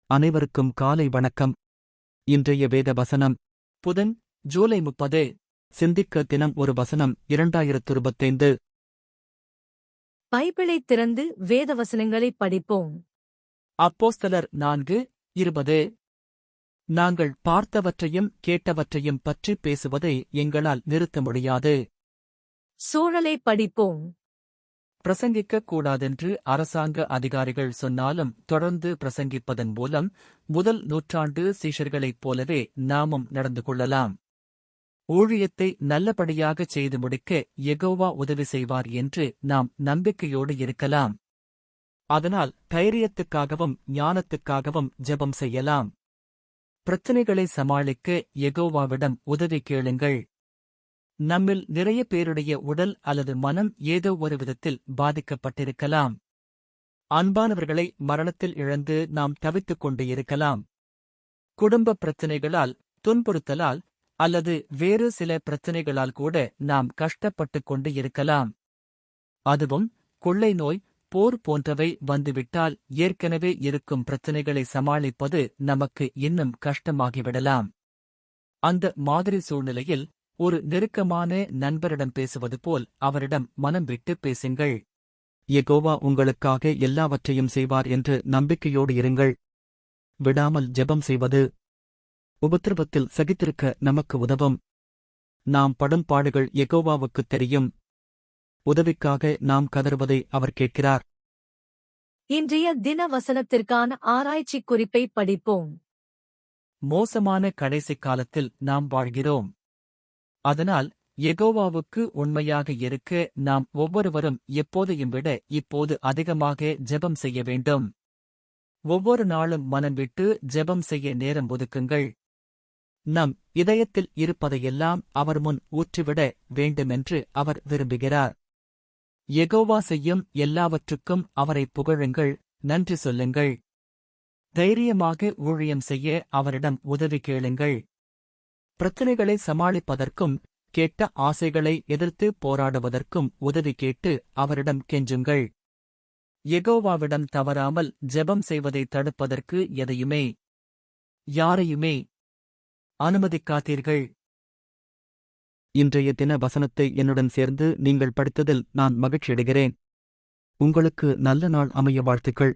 அனைவருக்கும் காலை வணக்கம். இன்றைய வேத வசனம் புதன் ஜூலை 30. சிந்திக்க தினம் ஒரு வசனம் 2025. பைபிளைத் திறந்து வேத வசனங்களைப் படிப்போம். அப்போஸ்தலர் 4:20. நாங்கள் பார்த்தவற்றையும் கேட்டவற்றையும் பற்றி பேசுவதை எங்களால் நிறுத்த முடியாது. சூழலைப் படிப்போம். பிரசங்கிக்கக் கூடாதென்று அரசாங்க அதிகாரிகள் சொன்னாலும் தொடர்ந்து பிரசங்கிப்பதன் மூலம் முதல் நூற்றாண்டு சீஷர்களைப் போலவே நாமும் நடந்து கொள்ளலாம். ஊழியத்தை நல்லபடியாகச் செய்து முடிக்க யெகோவா உதவி செய்வார் என்று நாம் நம்பிக்கையோடு இருக்கலாம். அதனால் தைரியத்துக்காகவும் ஞானத்துக்காகவும் ஜெபம் செய்யலாம். பிரச்சினைகளை சமாளிக்க யெகோவாவிடம் உதவி கேளுங்கள். நம்மில் நிறைய பேருடைய உடல் அல்லது மனம் ஏதோ ஒரு விதத்தில் பாதிக்கப்பட்டிருக்கலாம். அன்பானவர்களை மரணத்தில் இழந்து நாம் தவித்துக் கொண்டு இருக்கலாம். குடும்ப பிரச்சினைகளால், துன்புறுத்தலால் அல்லது வேறு சில பிரச்சினைகளால் கூட நாம் கஷ்டப்பட்டுக் கொண்டு இருக்கலாம். அதுவும் கொள்ளை நோய், போர் போன்றவை வந்துவிட்டால் ஏற்கனவே இருக்கும் பிரச்சினைகளை சமாளிப்பது நமக்கு இன்னும் கஷ்டமாகிவிடலாம். அந்த மாதிரி சூழ்நிலையில் ஒரு நெருக்கமான நண்பரிடம் பேசுவது போல் அவரிடம் மனம் விட்டு பேசுங்கள். யெகோவா உங்களுக்காக எல்லாவற்றையும் செய்வார் என்று நம்பிக்கையோடு இருங்கள். விடாமல் ஜெபம் செய்வது உபத்திரவத்தில் சகித்திருக்க நமக்கு உதவும். நாம் படும் பாடுகள் யெகோவாவுக்குத் தெரியும். உதவிக்காக நாம் கதறுவதை அவர் கேட்கிறார். இன்றைய தின வசனத்திற்கான ஆராய்ச்சி குறிப்பை படிப்போம். மோசமான கடைசிக் காலத்தில் நாம் வாழ்கிறோம். அதனால் யெகோவாவுக்கு உண்மையாக இருக்க நாம் ஒவ்வொருவரும் எப்போதையும் விட இப்போது அதிகமாக ஜெபம் செய்ய வேண்டும். ஒவ்வொரு நாளும் மனம் விட்டு ஜெபம் செய்ய நேரம் ஒதுக்குங்கள். நம் இதயத்தில் இருப்பதையெல்லாம் அவர் முன் ஊற்றிவிட வேண்டுமென்று அவர் விரும்புகிறார். யெகோவா செய்யும் எல்லாவற்றுக்கும் அவரை புகழுங்கள், நன்றி சொல்லுங்கள். தைரியமாக ஊழியம் செய்ய அவரிடம் உதவி கேளுங்கள். பிரச்சினைகளை சமாளிப்பதற்கும் கேட்ட ஆசைகளை எதிர்த்து போராடுவதற்கும் உதவி கேட்டு அவரிடம் கெஞ்சுங்கள். யெகோவாவிடம் தவறாமல் ஜெபம் செய்வதை தடுப்பதற்கு எதையுமே யாரையுமே அனுமதிக்காதீர்கள். இன்றைய தின வசனத்தை என்னுடன் சேர்ந்து நீங்கள் படித்ததில் நான் மகிழ்ச்சியடைகிறேன். உங்களுக்கு நல்ல நாள் அமைய வாழ்த்துக்கள்.